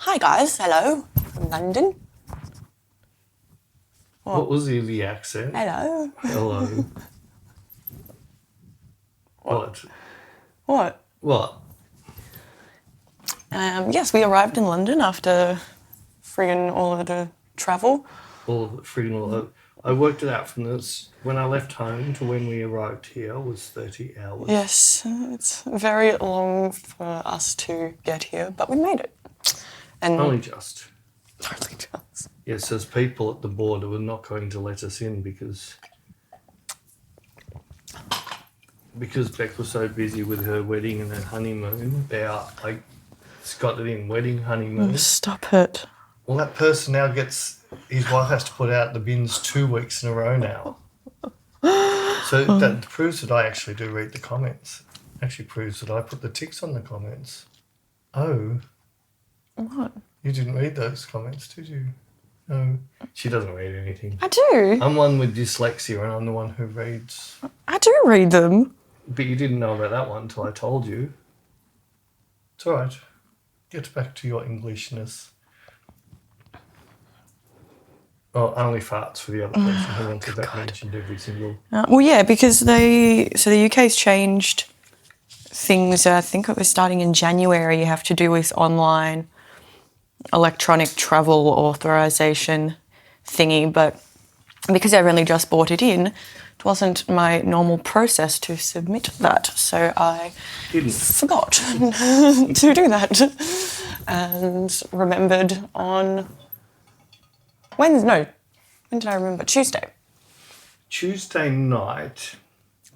Hi guys, hello from London. What was the accent? Hello. Hello. What? What? Yes, we arrived in London after friggin' all of the travel. I worked it out from this. When I left home to when we arrived here was 30 hours. Yes, it's very long for us to get here, but we made it. And Only just. Only just. Yes, there's people at the border were not going to let us in because Bec was so busy with her wedding and her honeymoon. Got it in wedding, honeymoon. Oh, stop it. Well, that person now his wife has to put out the bins 2 weeks in a row now. So that proves that I actually do read the comments. Actually proves that I put the ticks on the comments. Oh. What? You didn't read those comments, did you? No. She doesn't read anything. I do. I'm one with dyslexia and I'm the one who reads. I do read them. But you didn't know about that one until I told you. It's all right. Get back to your Englishness. Oh, only farts for the other person who wanted that mentioned every single... Well, yeah, because the UK's changed things. I think it was starting in January. You have to do with online electronic travel authorization thingy, but because I've only just bought it in, it wasn't my normal process to submit that, so I forgot to do that and remembered on Wednesday. When did I remember? Tuesday. Tuesday night?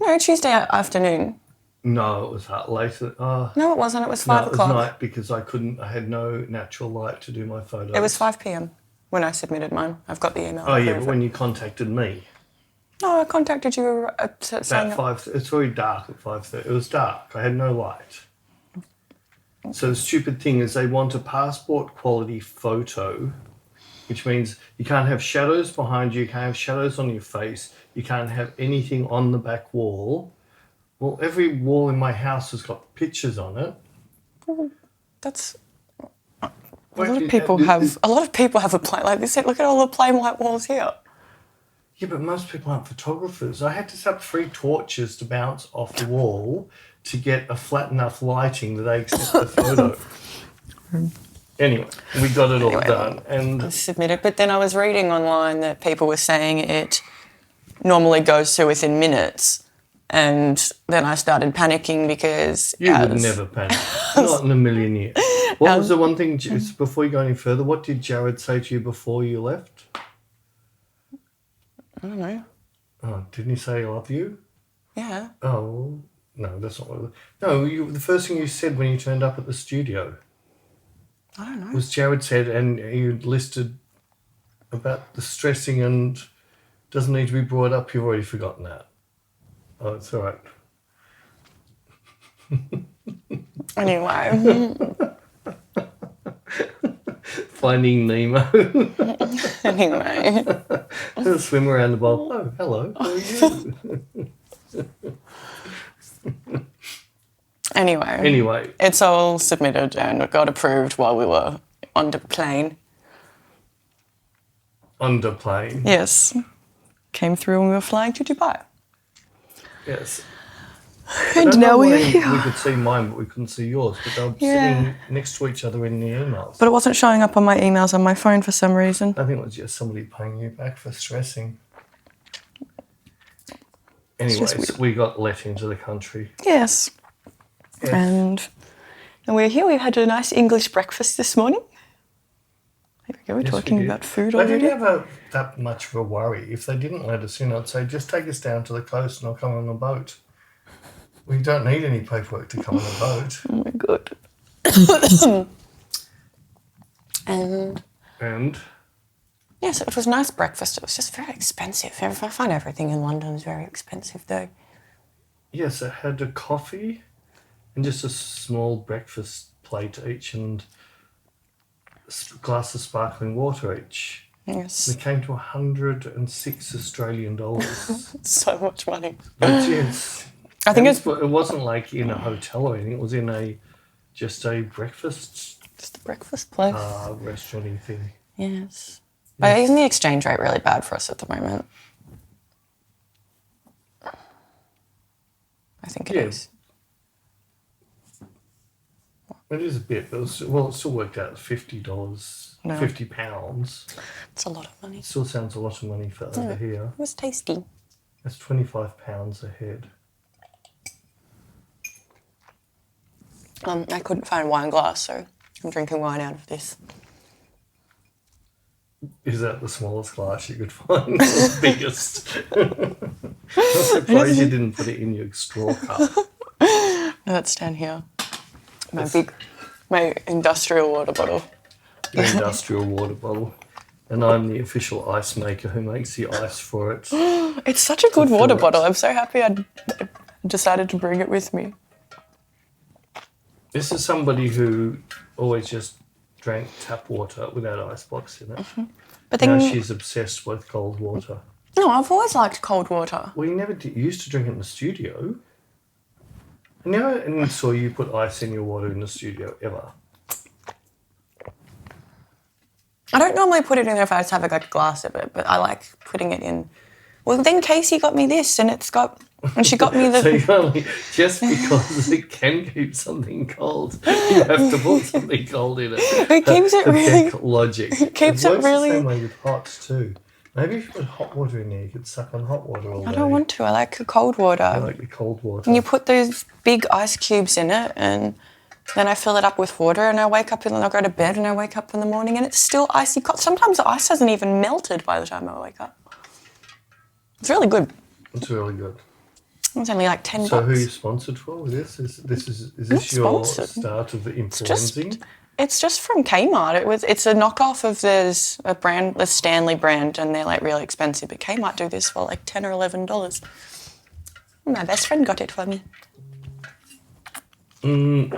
No, Tuesday afternoon. No, it was later. No, it wasn't. It was 5 o'clock. It was night because I had no natural light to do my photos. It was 5 p.m. when I submitted mine. I've got the email. Oh, yeah, but when you contacted me. No, I contacted you saying... About 5. It's already dark at 5:30. It was dark. I had no light. So the stupid thing is they want a passport quality photo, which means you can't have shadows behind you, you can't have shadows on your face, you can't have anything on the back wall. Well, every wall in my house has got pictures on it. That's... A lot of people have a plain like this. Look at all the plain white walls here. Yeah, but most people aren't photographers. I had to set up 3 torches to bounce off the wall to get a flat enough lighting that they accept the photo. Anyway, we got it all done. And submitted. But then I was reading online that people were saying it normally goes through within minutes. And then I started panicking because... You would never panic. Not in a million years. What was the one thing, before you go any further, what did Jared say to you before you left? I don't know. Oh, didn't he say I love you? Yeah. Oh, no, that's not what... No, the first thing you said when you turned up at the studio... I don't know. Was Jared said, and you listed about the stressing and doesn't need to be brought up. You've already forgotten that. Oh, it's all right. Anyway. Finding Nemo. Anyway. Swim around the bowl. Oh, hello. How are you? Anyway. It's all submitted and got approved while we were on the plane. On the plane? Yes. Came through when we were flying to Dubai. Yes. And now we're here. We could see mine, but we couldn't see yours. But they were sitting next to each other in the emails. But it wasn't showing up on my emails on my phone for some reason. I think it was just somebody paying you back for stressing. Anyways, we got let into the country. Yes. And we're here. We had a nice English breakfast this morning. There we go. We're talking about food already. I didn't have that much of a worry. If they didn't let us in, I'd say, just take us down to the coast and I'll come on a boat. We don't need any paperwork to come on a boat. Oh, my God. And? Yes, it was a nice breakfast. It was just very expensive. I find everything in London is very expensive, though. Yes, I had a coffee and just a small breakfast plate each and a glass of sparkling water each. Yes. It came to 106 Australian dollars. So much money. But yes. I think it wasn't like in a hotel or anything. It was in just a breakfast Just a breakfast place. Restauranty thing. Yes. But isn't the exchange rate really bad for us at the moment? I think it is. It is a bit, but it still worked out $50, £50. It's a lot of money. It still sounds a lot of money for over here. It was tasty. That's £25 a head. I couldn't find a wine glass, so I'm drinking wine out of this. Is that the smallest glass you could find? Or the biggest? I'm surprised you didn't put it in your straw cup. No, that's down here. My industrial water bottle. Your industrial water bottle. And I'm the official ice maker who makes the ice for it. It's such a good water bottle. I'm so happy I decided to bring it with me. This is somebody who always just drank tap water without ice blocks in it. Mm-hmm. But then now she's obsessed with cold water. No, I've always liked cold water. Well, you used to drink it in the studio. I never saw you put ice in your water in the studio ever. I don't normally put it in there if I just have a glass of it, but I like putting it in. Well, then Casey got me this, and she got me the... So you only, just because it can keep something cold, you have to put something cold in it. It keeps it really... Logic. It keeps it really... the same way with hot too. Maybe if you put hot water in there, you could suck on hot water all day. I don't want to. I like the cold water. I like the cold water. And you put those big ice cubes in it, and then I fill it up with water, and I wake up and I go to bed, and I wake up in the morning, and it's still icy cold. Sometimes the ice hasn't even melted by the time I wake up. It's really good. It's really good. It's only like $10. So who are you sponsored for with this? Is this your start of the influencing? It's just from Kmart. It's a knockoff of there's a brand, the Stanley brand, and they're like really expensive. But Kmart do this for like $10 or $11. My best friend got it for me. And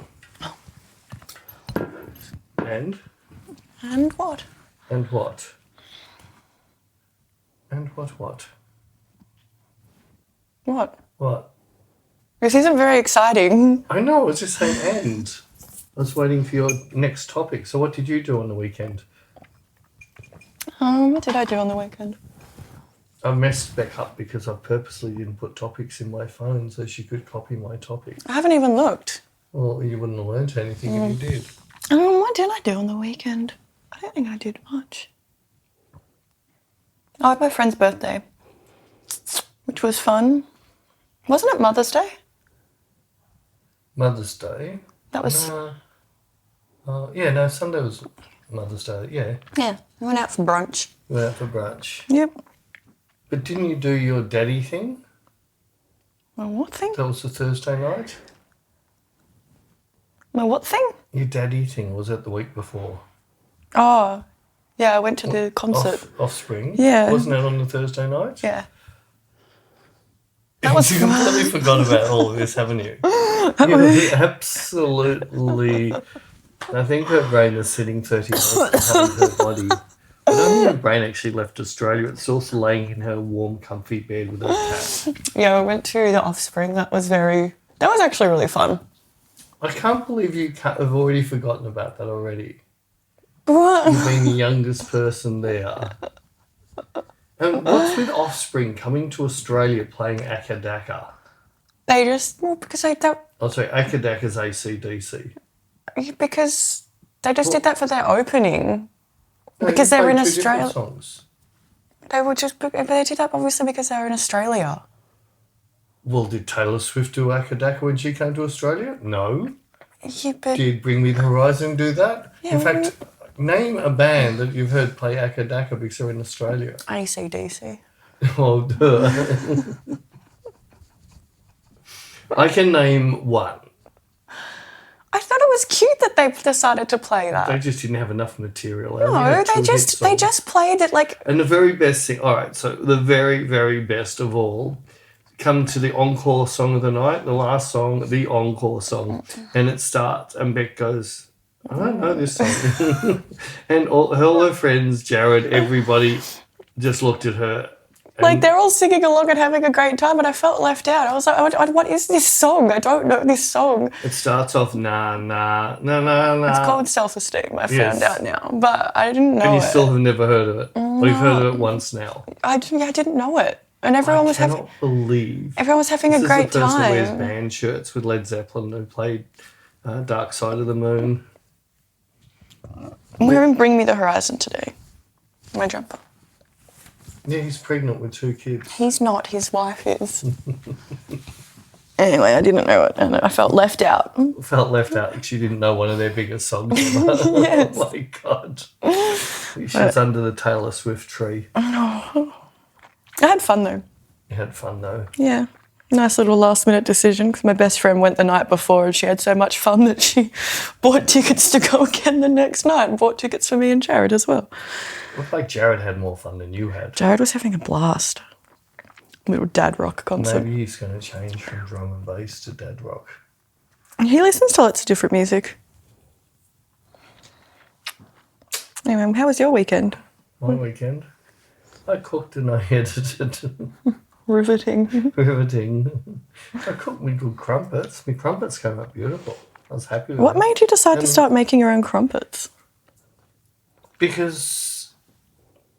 what? And what? And what? What? What? This isn't very exciting. I know, I was just saying end. I was waiting for your next topic. So what did you do on the weekend? What did I do on the weekend? I messed Bec up because I purposely didn't put topics in my phone so she could copy my topic. I haven't even looked. Well, you wouldn't have learnt anything if you did. What did I do on the weekend? I don't think I did much. I had my friend's birthday, which was fun. Wasn't it Mother's Day? Mother's Day? That was... Sunday was Mother's Day, yeah. Yeah, we went out for brunch. Yep. But didn't you do your daddy thing? My what thing? That was the Thursday night? My what thing? Your daddy thing, was it the week before? Oh, yeah, I went to the concert. Offspring? Yeah. Wasn't that on the Thursday night? Yeah. That was... You completely forgot about all of this, haven't you? You absolutely... I think her brain is sitting 30 minutes behind her body. I don't think her brain actually left Australia. It's also laying in her warm, comfy bed with her cat. Yeah, I went to the Offspring. That was actually really fun. I can't believe you have already forgotten about that already. What? You've been the youngest person there. And what's with Offspring coming to Australia playing Akadaka? Because they don't... Oh, sorry, Akadaka's AC/DC. Because they just did that for their opening. No, because they were in Australia. Songs. They did that obviously because they were in Australia. Well, did Taylor Swift do Akadaka when she came to Australia? No. Yeah, but... Did Bring Me the Horizon do that? Yeah, in fact, name a band that you've heard play Akadaka because they're in Australia. AC/DC. Oh, duh. I can name one. I thought it was cute that they decided to play that. They just didn't have enough material. No, they just played it like... And the very best thing... All right, so the very, very best of all, come to the encore song of the night, the last song, the encore song, and it starts, and Bec goes, I don't know this song. And all her friends, Jared, everybody just looked at her Like, they're all singing along and having a great time, and I felt left out. I was like, what is this song? I don't know this song. It starts off na na na na na. It's called Self-Esteem, I found out now. But I didn't know it. And you still have never heard of it? Or you've heard of it once now? I didn't know it. And everyone was having a great This is the person time. who wears band shirts with Led Zeppelin who played Dark Side of the Moon. We're in Bring Me the Horizon today. My jumper. Yeah, he's pregnant with 2 kids. He's not. His wife is. Anyway, I didn't know it, and I felt left out. Felt left out because you didn't know one of their biggest songs ever. Yes. Oh my God. She's under the Taylor Swift tree. I had fun though. You had fun though. Yeah. Nice little last minute decision because my best friend went the night before and she had so much fun that she bought tickets to go again the next night and bought tickets for me and Jared as well. Looked like Jared had more fun than you had. Jared was having a blast. Little dad rock concert. Maybe he's going to change from drum and bass to dad rock. He listens to lots of different music. Anyway, how was your weekend? My weekend? I cooked and I edited. Riveting. Riveting. I cooked me good crumpets. My crumpets came out beautiful. I was happy with What them. made you decide to start making your own crumpets? Because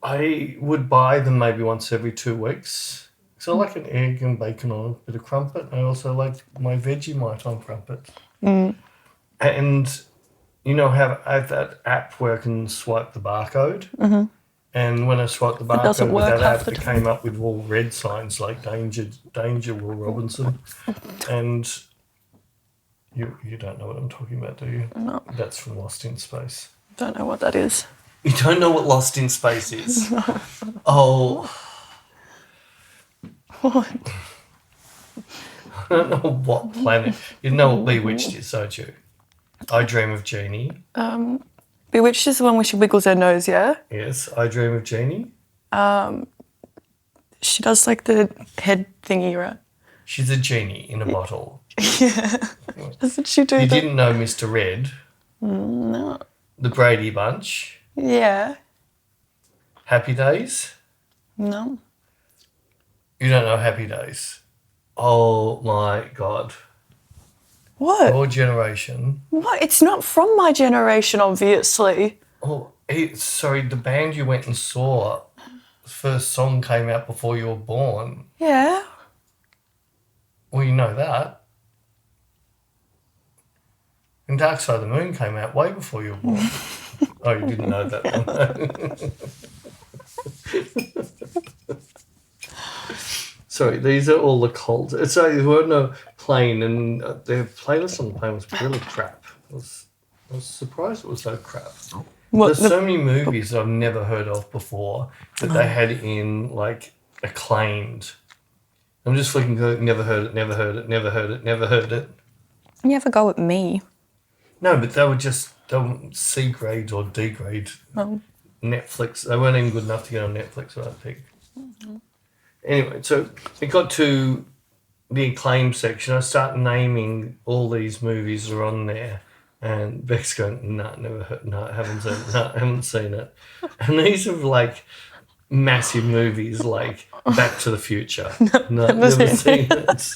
I would buy them maybe once every 2 weeks. So I like an egg and bacon on a bit of crumpet. I also like my Vegemite on crumpet. And you know how I have that app where I can swipe the barcode? Mm-hmm. And when I swiped the barcode with that app, it came up with all red signs like danger, Will Robinson. And you don't know what I'm talking about, do you? No. That's from Lost in Space. Don't know what that is. You don't know what Lost in Space is? No. Oh. What? I don't know what planet. You know what Bewitched is, don't you? I Dream of Jeannie. Bewitched is the one where she wiggles her nose, yeah? Yes, I Dream of Jeannie. She does like the head thingy, right? She's a genie in a bottle. Yeah. Doesn't she do You that? didn't know Mr. Red? No. The Brady Bunch? Yeah. Happy Days? No. You don't know Happy Days? Oh my God. What? Your generation. What? It's not from my generation, obviously. Oh, sorry, the band you went and saw, the first song came out before you were born. Yeah. Well, you know that. And Dark Side of the Moon came out way before you were born. Oh, you didn't know that one. Sorry, these are all the cults. So there were no plane, and their playlist on the plane was really crap. I was surprised it was so crap. There's so many movies that I've never heard of before that they had in, like, acclaimed. I'm just flicking through, never heard it, never heard it, never heard it, never heard it. You have a go at me. No, but they were C grade or D grade. Oh. Netflix. They weren't even good enough to get on Netflix, I don't think. Mm-hmm. Anyway, so it got to the acclaim section. I start naming all these movies that are on there, and Bec's going, "No, never heard. No, haven't seen it. No, haven't seen it." And these are like massive movies, like Back to the Future. No, never seen it.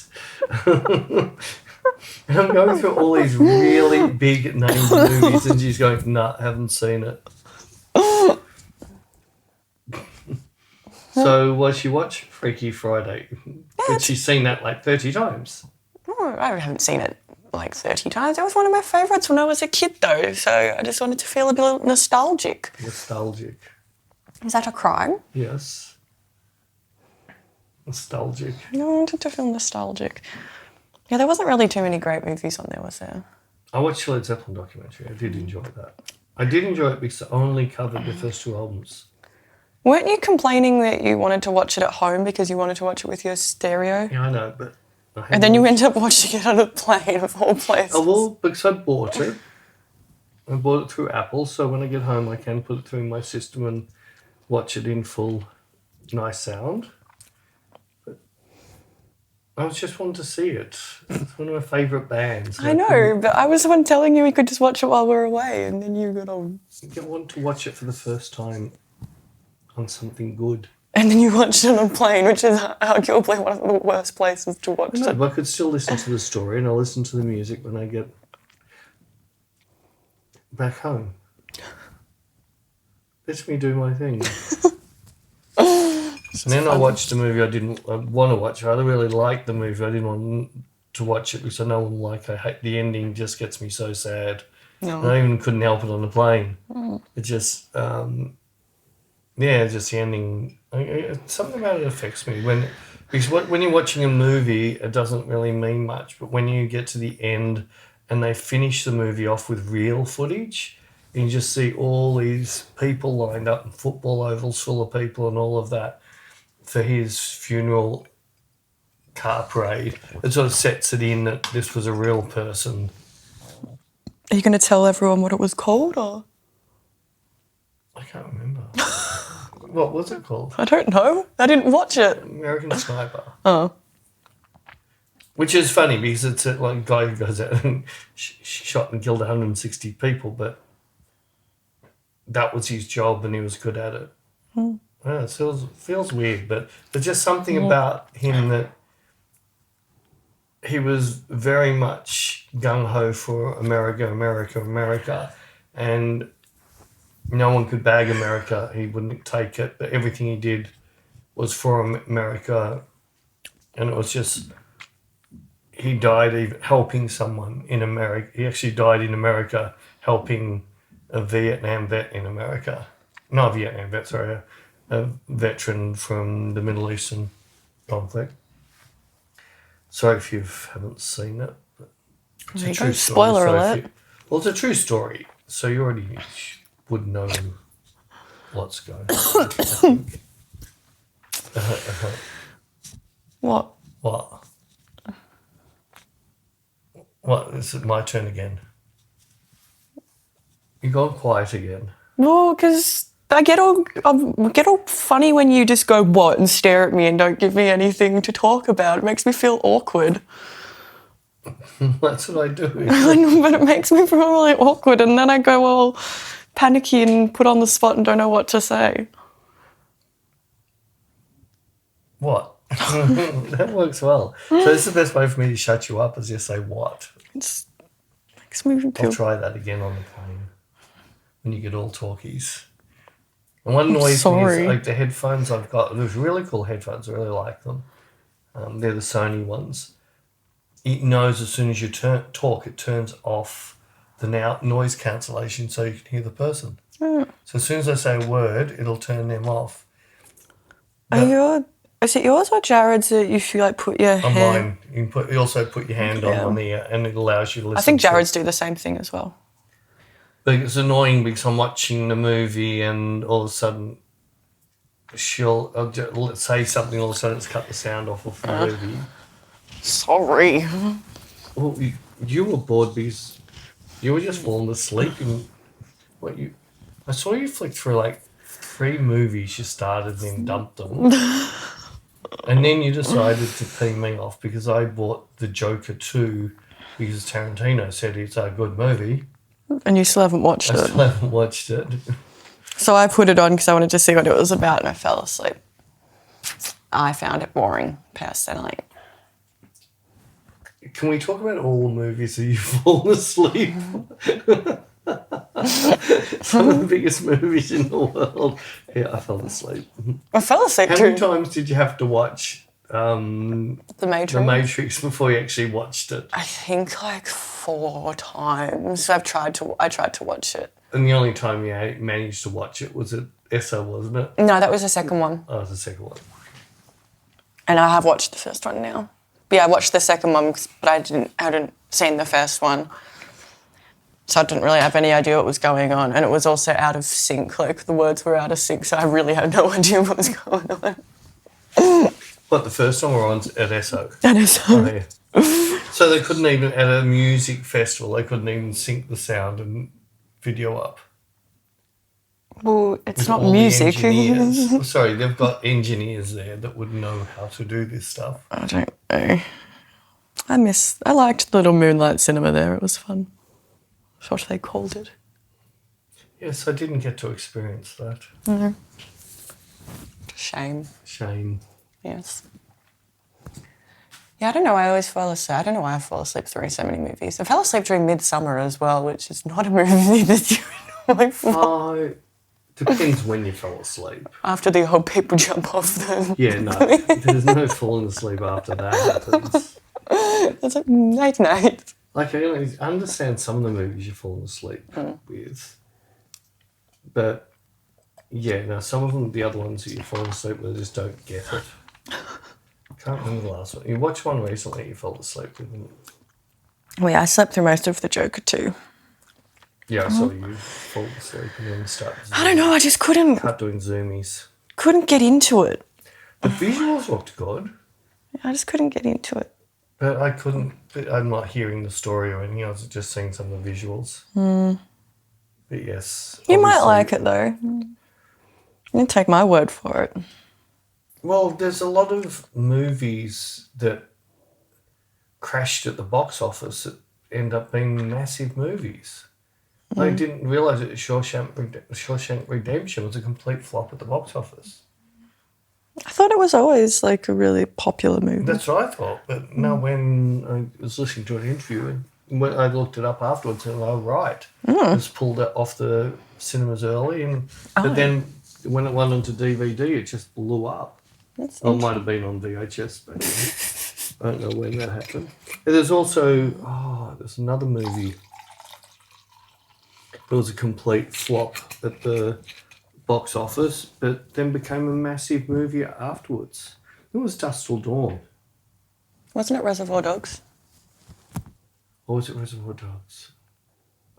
And I'm going through all these really big named movies, and she's going, "No, haven't seen it." So what she watch? Freaky Friday. But she's seen that like 30 times. Oh, I haven't seen it like 30 times. It was one of my favourites when I was a kid though, so I just wanted to feel a bit nostalgic. Nostalgic. Is that a crime? Yes. Nostalgic. I wanted to feel nostalgic. Yeah, there wasn't really too many great movies on there, was there? I watched the Led Zeppelin documentary. I did enjoy that. I did enjoy it because I only covered the first 2 albums. Weren't you complaining that you wanted to watch it at home because you wanted to watch it with your stereo? Yeah, I know, but... And then you ended up watching it on a plane of all places. Oh, well, because I bought it. I bought it through Apple, so when I get home I can put it through my system and watch it in full nice sound. But I was just wanting to see it. It's one of my favourite bands. I know, but I was the one telling you we could just watch it while we were away, and then you got on. I want to watch it for the first time on something good. And then you watched it on a plane, which is arguably one of the worst places to watch No, it. but I could still listen to the story, and I'll listen to the music when I get back home. Let me do my thing. And then I watched a movie I didn't want to watch. I really liked the movie. I didn't want to watch it because I know I hate the ending. Just gets me so sad. No. And I even couldn't help it on the plane. It just, just the ending. Something about it affects me because when you're watching a movie, it doesn't really mean much. But when you get to the end and they finish the movie off with real footage, and you just see all these people lined up in football ovals full of people and all of that for his funeral car parade, it sort of sets it in that this was a real person. Are you going to tell everyone what it was called, or? I can't remember. What was it called? I don't know. I didn't watch it. American Sniper. Oh. Which is funny because it's like a guy who goes out and shot and killed 160 people, but that was his job and he was good at it. Yeah, it feels weird, but there's just something about him that he was very much gung-ho for America, America, America, and no one could bag America. He wouldn't take it, but everything he did was for America, and it was just, he died even helping someone in America. He actually died in America helping a Vietnam vet in America. Not a Vietnam vet, sorry, a veteran from the Middle Eastern conflict. Sorry if you haven't seen it. But it's a true story. Spoiler alert. Well, it's a true story, so you already would know what's going on, I think. What? What? What? Is it my turn again? You gone quiet again. Well, because I get all funny when you just go, what, and stare at me and don't give me anything to talk about. It makes me feel awkward. That's what I do. But it makes me feel really awkward, and then I go all panicky and put on the spot and don't know what to say. What? That works well. So this is the best way for me to shut you up is just say what. It makes me feel... I'll try that again on the plane when you get all talkies. And one annoys me is like the headphones I've got. There's really cool headphones. I really like them. They're the Sony ones. It knows as soon as you talk, it turns off the noise cancellation so you can hear the person. So as soon as I say a word, it'll turn them off. Is it yours or Jared's that you feel like put your hand... Mine. You also put your hand on one ear and it allows you to listen. I think Jared's do the same thing as well. But it's annoying because I'm watching the movie and all of a sudden I'll say something, all of a sudden it's cut the sound off of the movie. Sorry. Well, you were bored because you were just falling asleep. And I saw you flick through like 3 movies you started and then dumped them. And then you decided to pee me off because I bought The Joker 2 because Tarantino said it's a good movie. And you still haven't watched it. I still haven't watched it. So I put it on because I wanted to see what it was about and I fell asleep. I found it boring, personally. Can we talk about all the movies that you've fallen asleep? Some of the biggest movies in the world. Yeah, I fell asleep. I fell asleep too. How many times did you have to watch The Matrix? The Matrix before you actually watched it? I think like 4 times. I tried to watch it. And the only time you managed to watch it was at ESSO, wasn't it? No, that was the second one. Oh, it was the second one. And I have watched the first one now. But yeah, I watched the second one, but I hadn't seen the first one. So I didn't really have any idea what was going on. And it was also out of sync. Like, the words were out of sync, so I really had no idea what was going on. What, the first one or at ESSO? At ESSO. Oh, yeah. So they couldn't even, at a music festival, they couldn't even sync the sound and video up? Well, it's With not all the music. engineers. Sorry, they've got engineers there that would know how to do this stuff. I don't know. I liked Little Moonlight Cinema there. It was fun. That's what they called it. Yes, I didn't get to experience that. No. Shame. Shame. Yes. Yeah, I don't know. I always fall asleep. I don't know why I fall asleep during so many movies. I fell asleep during Midsummer as well, which is not a movie that you would normally fall. Oh, depends when you fell asleep. After the old people jump off them. Yeah, no. There's no falling asleep after that happens. It's like, night. Like, I understand some of the movies you're falling asleep with. But, yeah, no, some of them, the other ones that you're falling asleep with, just don't get it. I can't remember the last one. You watched one recently you fell asleep with. Well, yeah, I slept through most of The Joker too. Yeah, I saw you fall asleep and then start zooming. I don't know, I just couldn't Doing zoomies. get into it. The visuals looked good, I just couldn't get into it. but I couldn't. I'm not hearing the story or anything. I was just seeing some of the visuals. But yes, You might obviously- like it though. You didn't take my word for it. Well, there's a lot of movies that crashed at the box office that end up being massive movies. I didn't realise that Shawshank Redemption was a complete flop at the box office. I thought it was always like a really popular movie. That's what I thought. But no, when I was listening to an interview and when I looked it up afterwards and right. It was pulled off the cinemas early. But then when it went onto DVD, it just blew up. It might have been on VHS, but I don't know when that happened. And there's also, there's another movie. It was a complete flop at the box office, but then became a massive movie afterwards. It was Dusk Till Dawn. Wasn't it Reservoir Dogs? Or was it Reservoir Dogs?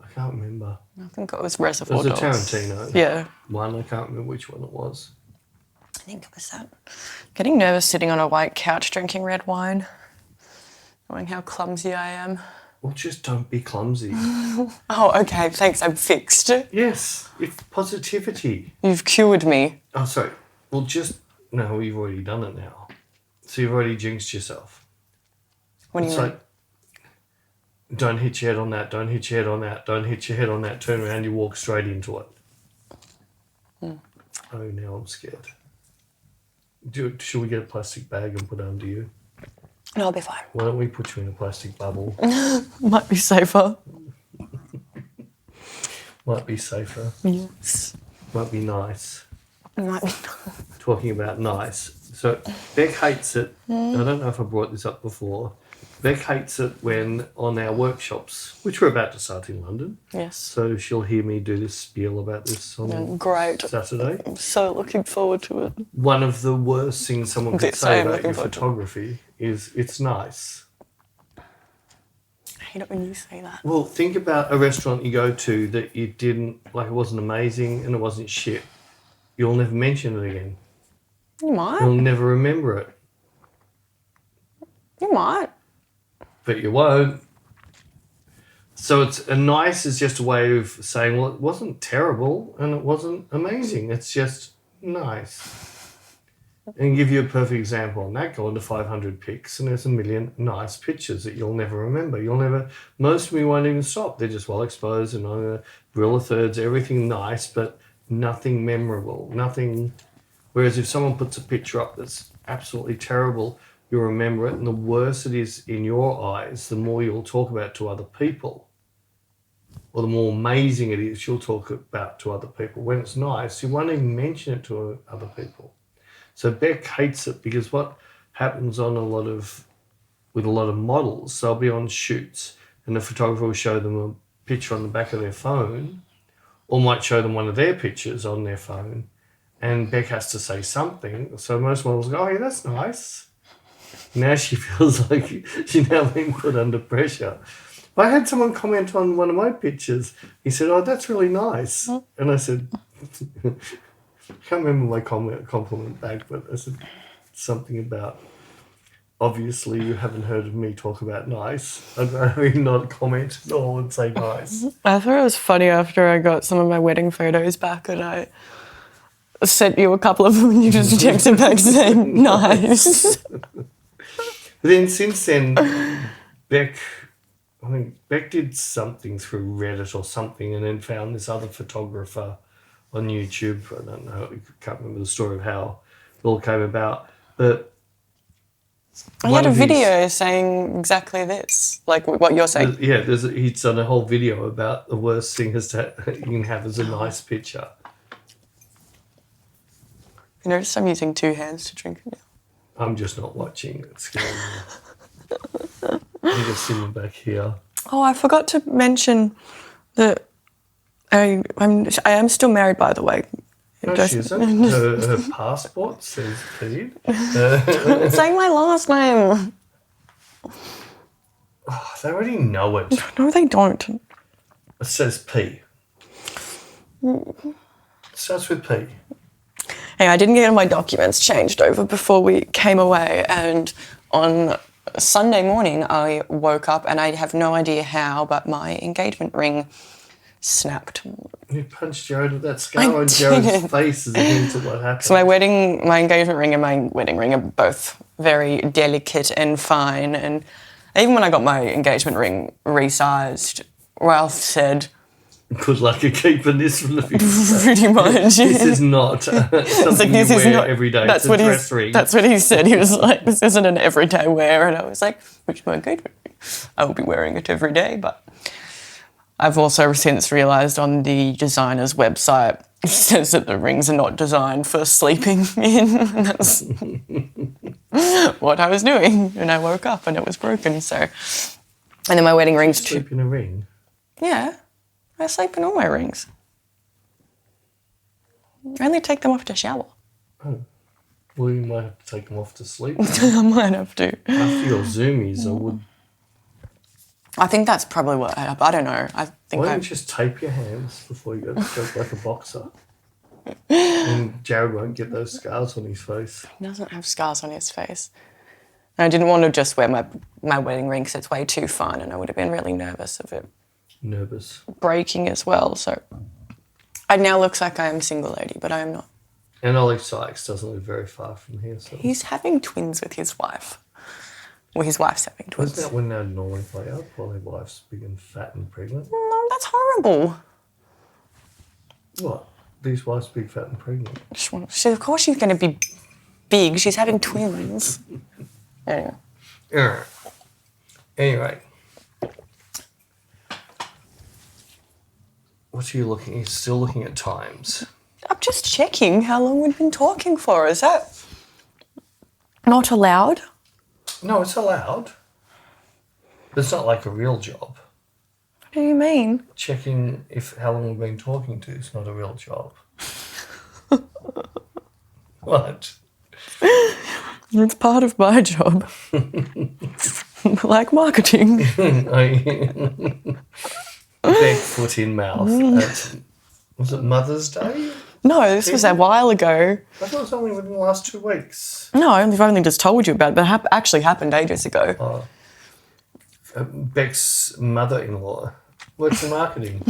I can't remember. I think it was It Reservoir was a Dogs. Tarantino Yeah. one. I can't remember which one it was. I think it was that. Getting nervous sitting on a white couch drinking red wine. Knowing how clumsy I am. Well, just don't be clumsy. Oh, okay. Thanks. I'm fixed. Yes, it's positivity. You've cured me. Oh, sorry. Well, no, you've already done it now. So you've already jinxed yourself. What do It's you mean? like, don't hit your head on that, don't hit your head on that, don't hit your head on that, turn around, you walk straight into it. Oh, now I'm scared. Should we get a plastic bag and put it under you? No, I'll be fine. Why don't we put you in a plastic bubble? Might be safer. Might be safer. Yes. Might be nice. Might be. Talking about nice. So Bec hates it. I don't know if I brought this up before. Bec hates it when on our workshops, which we're about to start in London. Yes. So she'll hear me do this spiel about this on Great. Saturday. I'm so looking forward to it. One of the worst things someone could Yes, say I am about looking your forward to it. photography is it's nice. I hate it when you say that. Well, think about a restaurant you go to that you didn't, like it wasn't amazing and it wasn't shit. You'll never mention it again. You might. You'll never remember it. You might. But you won't. So it's a nice is just a way of saying, well, it wasn't terrible and it wasn't amazing. It's just nice. And give you a perfect example on that. Go into 500 pics and there's a million nice pictures that you'll never remember. Most of them won't even stop. They're just well exposed and on a grill of thirds, everything nice, but nothing memorable, nothing. Whereas if someone puts a picture up that's absolutely terrible, you'll remember it. And the worse it is in your eyes, the more you'll talk about it to other people. Or the more amazing it is, you'll talk about to other people. When it's nice, you won't even mention it to other people. So Bec hates it because what happens with a lot of models, they'll be on shoots and the photographer will show them a picture on the back of their phone or might show them one of their pictures on their phone and Bec has to say something. So most models go, oh yeah, that's nice. Now she feels like she's now being put under pressure. I had someone comment on one of my pictures. He said, oh, that's really nice. And I said, I can't remember my compliment back, but I said something about, obviously you haven't heard of me talk about nice. I'd rather not comment at all and say nice. I thought it was funny after I got some of my wedding photos back and I sent you a couple of them and you just texted back saying nice. But then since then, Bec did something through Reddit or something and then found this other photographer on YouTube. I don't know, I can't remember the story of how. all came about. But I had a video saying exactly this, like what you're saying. He's done a whole video about the worst thing you can have as a nice picture. You notice I'm using 2 hands to drink it now. I'm just not watching. It's going on. You're just sitting back here. Oh, I forgot to mention that I am still married, by the way. No, she isn't. Her passport says P. It's saying my last name. Oh, they already know it. No, they don't. It says P. It starts with P. Hey, I didn't get my documents changed over before we came away, and on Sunday morning I woke up and I have no idea how, but my engagement ring snapped. You punched Jared with that scar on Jared's face as a hint of what happened. So my engagement ring and my wedding ring are both very delicate and fine, and even when I got my engagement ring resized, Ralph said, "Good luck at keeping this from the future." Pretty much. This is not something you wear every day. It's a dress ring. That's what he said. He was like, "This isn't an everyday wear," and I was like, "Which is my engagement ring? I will be wearing it every day." But I've also since realised on the designer's website it says that the rings are not designed for sleeping in. And that's what I was doing. And I woke up and it was broken. So, and then my wedding ring's too. Sleep in a ring? Yeah, I sleep in all my rings. I only take them off to shower. Oh. Well, you might have to take them off to sleep. I might have to. After your zoomies, I would. I think that's probably what I don't know. I think Why don't you just tape your hands before you go to joke like a boxer? And Jared won't get those scars on his face. He doesn't have scars on his face. And I didn't want to just wear my wedding ring because it's way too fun, and I would have been really nervous of it Nervous. breaking as well. So it now looks like I am a single lady, but I am not. And Ollie Sykes doesn't live very far from here. So. He's having twins with his wife. Well, his wife's having twins. Isn't that when they normally play out while their wife's big and fat and pregnant? No, that's horrible. What? These wives big, fat and pregnant? Of course she's going to be big. She's having twins. Anyway. What are you looking at? You're still looking at times. I'm just checking how long we've been talking for. Is that not allowed? No, it's allowed. It's not like a real job. What do you mean? Checking how long we've been talking to is not a real job. What? It's part of my job. Like marketing. Big foot in mouth. Was it Mother's Day? No, this was a while ago. I thought it was only within the last 2 weeks. No, I've only just told you about it, but it actually happened ages ago. Oh. Bec's mother-in-law works in marketing.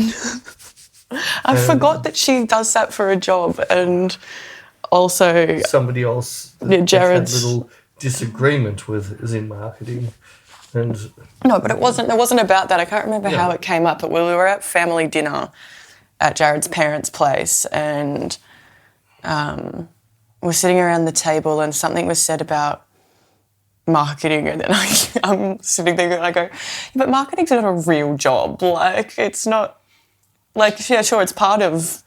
I forgot that she does that for a job, and also somebody else Jared's had a little disagreement with is in marketing. And no, but it wasn't about that. I can't remember how it came up, but we were at family dinner at Jared's parents' place, and we're sitting around the table, and something was said about marketing, and then I'm sitting there and I go, yeah, but marketing's not a real job. Like, it's not, like, yeah, sure, it's part of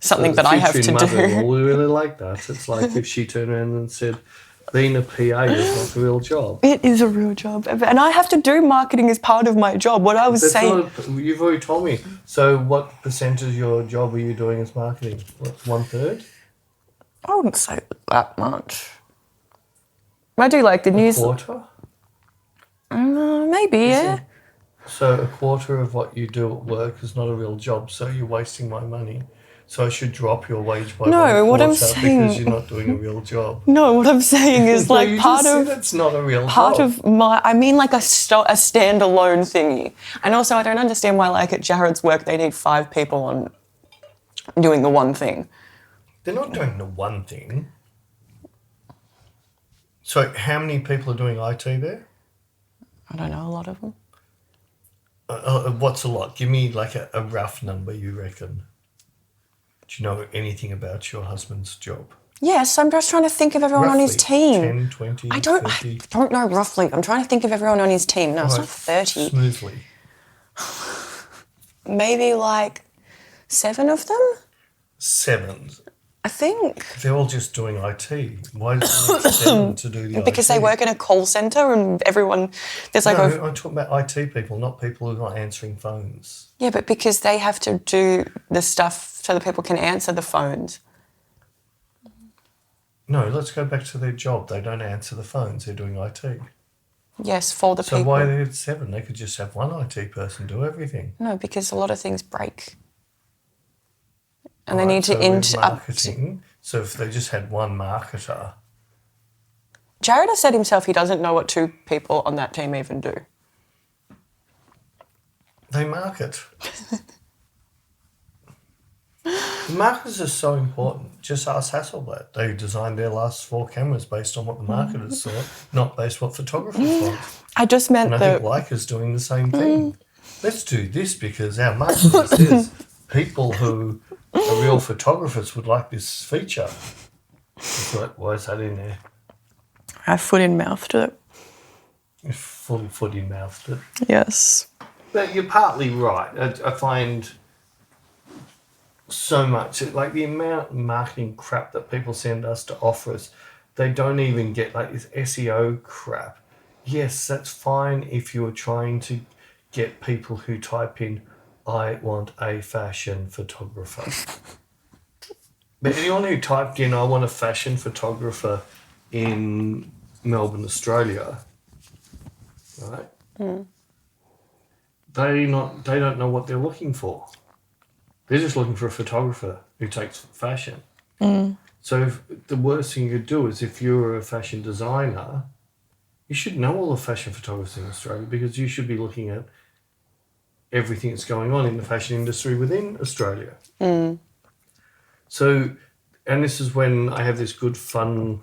something that I have to do. We really like that. It's like if she turned around and said, being a PA is not a real job. It is a real job. And I have to do marketing as part of my job. What I was saying... You've already told me. So what percentage of your job are you doing as marketing? What, 1/3? I wouldn't say that much. I do like the news... Quarter? Maybe, yeah. So a quarter of what you do at work is not a real job, so you're wasting my money. So I should drop your wage by what I'm saying, because you're not doing a real job. No, what I'm saying is like you part just of said it's not a real part job. of my. I mean, like a standalone thingy. And also, I don't understand why, like at Jared's work, they need 5 people on doing the one thing. They're not doing the one thing. So how many people are doing IT there? I don't know, a lot of them. What's a lot? Give me like a rough number, you reckon. Do you know anything about your husband's job? Yes, I'm just trying to think of everyone on his Roughly team. 10, 20, I 30. don't know roughly. I'm trying to think of everyone on his team. No, it's not 30. Smoothly. Maybe like 7 of them, 7. I think. They're all just doing IT. Why does it need 7 to do the Because IT? they work in a call centre and everyone, there's like No, I'm talking about IT people, not people who are not answering phones. Yeah, but because they have to do the stuff so that people can answer the phones. No, let's go back to their job. They don't answer the phones. They're doing IT. Yes, for the So people. why are there 7? They could just have one IT person do everything. No, because a lot of things break. And Right, they need so to with marketing. So if they just had one marketer. Jared has said himself he doesn't know what 2 people on that team even do. They market. The marketers are so important. Just ask Hasselblad. They designed their last 4 cameras based on what the marketers thought, not based what photographers want. I just meant And I that... think Leica's doing the same thing. Let's do this because our marketing says people who are real photographers would like this feature. It's like, why is that in there? I foot in mouthed it. Fully foot in mouthed it. Yes. But you're partly right. I find so much, like the amount of marketing crap that people send us to offer us, they don't even get like this SEO crap. Yes, that's fine if you're trying to get people who type in, I want a fashion photographer. But anyone who typed in, I want a fashion photographer in Melbourne, Australia, right? They don't know what they're looking for. They're just looking for a photographer who takes fashion. So the worst thing you could do is if you're a fashion designer, you should know all the fashion photographers in Australia because you should be looking at everything that's going on in the fashion industry within Australia. So, and this is when I have this good fun,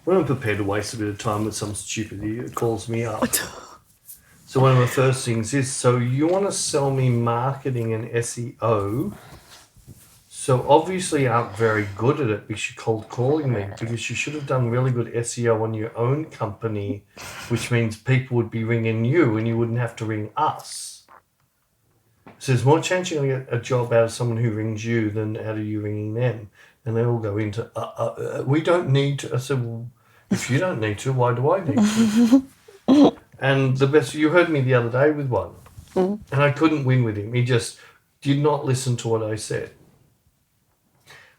when I'm prepared to waste a bit of time with some stupid idiot that calls me up. So one of the first things is, so you want to sell me marketing and SEO, so obviously you aren't very good at it because you're cold calling me, because you should have done really good SEO on your own company, which means people would be ringing you and you wouldn't have to ring us. So there's more chance you're going to get a job out of someone who rings you than out of you ringing them. And they all go into, we don't need to. I said, well, if you don't need to, why do I need to? And the best, you heard me the other day with one, and I couldn't win with him. He just did not listen to what I said.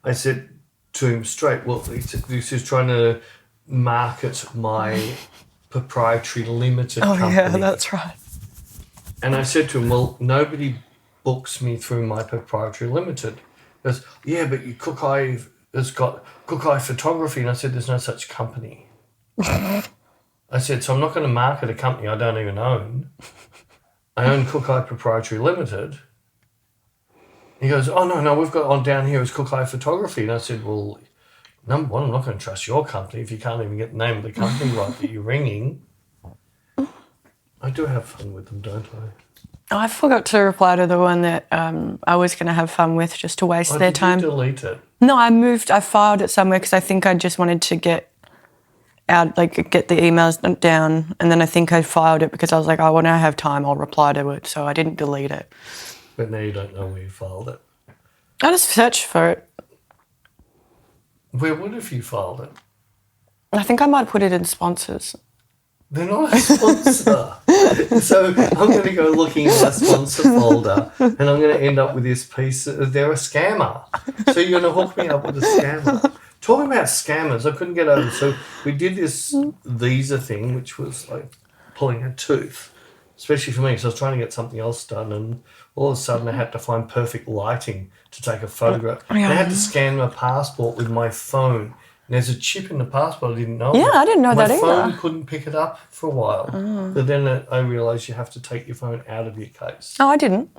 I said to him straight, well, this is trying to market my proprietary limited company. Yeah, that's right. And I said to him, well, nobody books me through my proprietary limited. He goes, yeah, but your Cook Eye has got Cook Eye Photography. And I said, there's no such company. I said, so I'm not going to market a company I don't even own. I own Cook Eye Proprietary Limited. He goes, oh, no, we've got on down here as Cook Eye Photography. And I said, well, number one, I'm not going to trust your company if you can't even get the name of the company right that you're ringing. I do have fun with them, don't I? I forgot to reply to the one that I was going to have fun with just to waste their time. Did you delete it? No, I filed it somewhere because I think I just wanted to get the emails down, and then I think I filed it because I was like, oh, when I have time, I'll reply to it, so I didn't delete it. But now you don't know where you filed it. I just searched for it. Where would have you filed it? I think I might put it in sponsors. They're not a sponsor. So I'm going to go looking in my sponsor folder and I'm going to end up with this piece. They're a scammer. So you're going to hook me up with a scammer. Talking about scammers, I couldn't get over. So we did this visa thing, which was like pulling a tooth, especially for me because I was trying to get something else done, and all of a sudden I had to find perfect lighting to take a photograph. Yeah. And I had to scan my passport with my phone. And there's a chip in the passport I didn't know. Yeah, I didn't know that either. My phone couldn't pick it up for a while. But then I realised you have to take your phone out of your case. Oh, I didn't.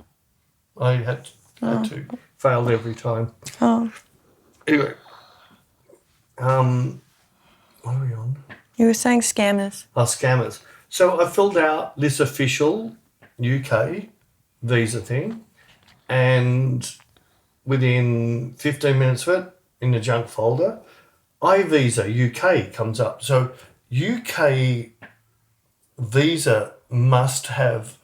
I had to. Failed every time. Oh. Anyway. What are we on? You were saying scammers. Oh, scammers. So I filled out this official UK visa thing, and within 15 minutes of it, in the junk folder, iVisa UK comes up. So UK visa must have.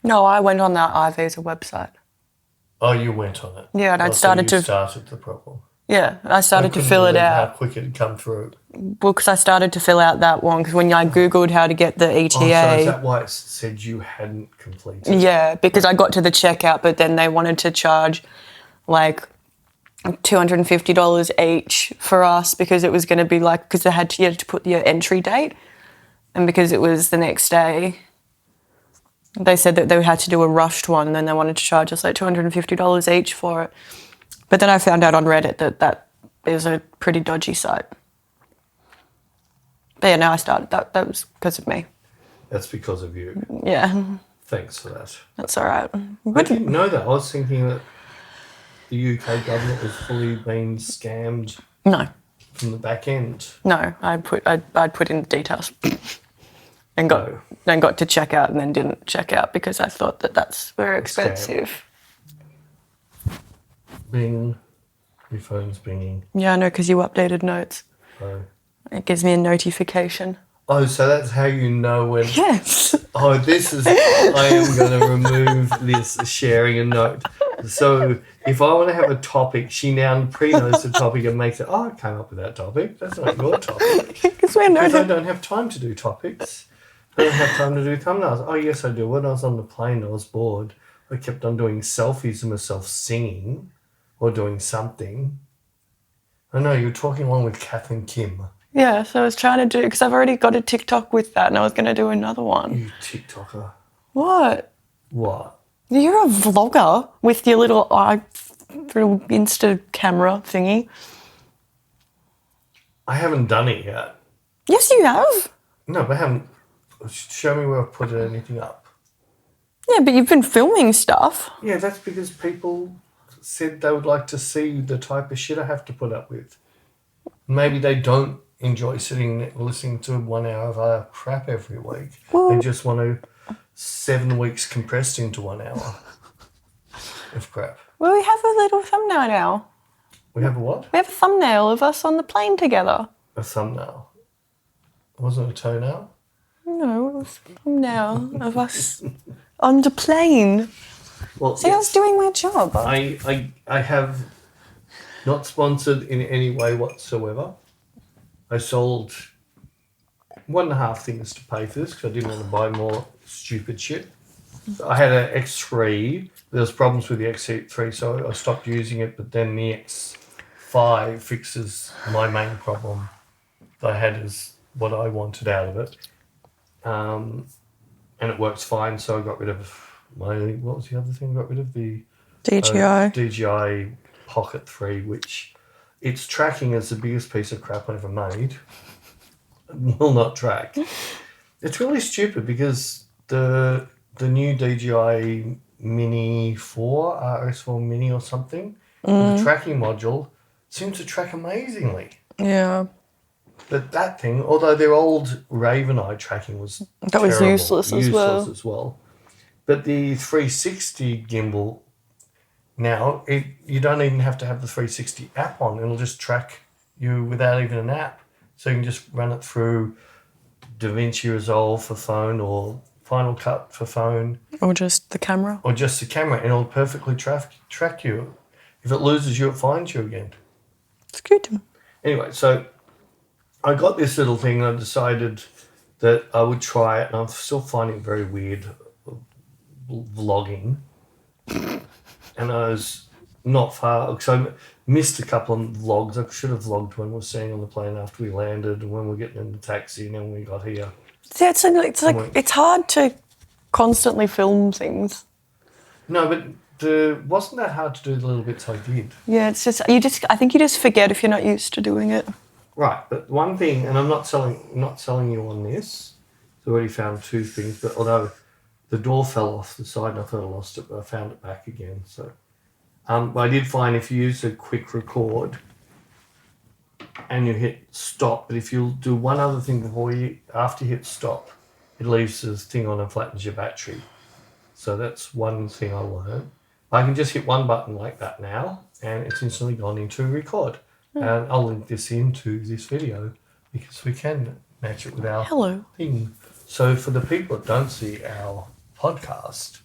No, I went on that iVisa website. Oh, you went on it. Yeah, and I So started you started the problem. Yeah, I started to couldn't fill it believe out. How quick it had come through. Well, because I started to fill out that one, because when I Googled how to get the ETA... Oh, so is that why it said you hadn't completed? Yeah, because I got to the checkout, but then they wanted to charge like $250 each for us because it was going to be like, because you had to put your entry date, and because it was the next day, they said that they had to do a rushed one, and then they wanted to charge us like $250 each for it. But then I found out on Reddit that is a pretty dodgy site. But yeah, no, I started. That was because of me. That's because of you. Yeah. Thanks for that. That's all right. I didn't know that. I was thinking that the UK government was fully being scammed No. from the back end. No, I'd put in the details and got to check out and then didn't check out because I thought that's very expensive. Bing. Your phone's binging. Yeah, I know, because you updated notes. Oh. It gives me a notification. Oh, so that's how you know when... Yes. Oh, this is... I am going to remove this sharing a note. So if I want to have a topic, she now pre-knows the topic and makes it, I came up with that topic. That's not your topic. Because I don't have time to do topics. I don't have time to do thumbnails. Oh, yes, I do. When I was on the plane, I was bored. I kept on doing selfies of myself singing or doing something. I know, you're talking along with Kath and Kim. Yeah, so I was trying to do, because I've already got a TikTok with that and I was going to do another one. You TikToker. What? What? You're a vlogger with your little Insta camera thingy. I haven't done it yet. Yes, you have. No, but I haven't. Show me where I've put anything up. Yeah, but you've been filming stuff. Yeah, that's because people said they would like to see the type of shit I have to put up with. Maybe they don't enjoy sitting listening to 1 hour of crap every week. Well, they just want to 7 weeks compressed into 1 hour of crap. Well, we have a little thumbnail now. We have a what? We have a thumbnail of us on the plane together. A thumbnail. Wasn't it a toenail? No, it was a thumbnail of us on the plane. Well, See, I was doing my job. I have not sponsored in any way whatsoever. I sold 1.5 things to pay for this because I didn't want to buy more stupid shit. I had an X3. There was problems with the X3, so I stopped using it. But then the X5 fixes my main problem that I had as what I wanted out of it. And it works fine, so I got rid of what was the other thing? I got rid of the DJI Pocket 3, which its tracking is the biggest piece of crap I ever made. It will not track. It's really stupid because the new DJI Mini 4, RS4 Mini or something, the tracking module seems to track amazingly. Yeah. But that thing, although their old Raven Eye tracking was useless as well. But the 360 gimbal now, you don't even have to have the 360 app on. It'll just track you without even an app. So you can just run it through DaVinci Resolve for phone or Final Cut for phone. Or just the camera. And it'll perfectly track you. If it loses you, it finds you again. It's good. Anyway, so I got this little thing and I decided that I would try it, and I'm still finding it very weird vlogging. And I was not far, because I missed a couple of vlogs. I should have vlogged when we were staying on the plane after we landed and when we were getting in the taxi and then when we got here. Yeah, it's hard to constantly film things. No, but wasn't that hard to do the little bits I did? Yeah, I think you just forget if you're not used to doing it. Right, but one thing, and I'm not selling you on this. So I already found 2 things, but although the door fell off the side and I thought I lost it, but I found it back again. So, but I did find if you use a quick record and you hit stop, but if you do one other thing after you hit stop, it leaves this thing on and flattens your battery. So that's one thing I learned. I can just hit one button like that now, and it's instantly gone into record. And I'll link this into this video because we can match it with our Hello. thing. So for the people that don't see our podcast,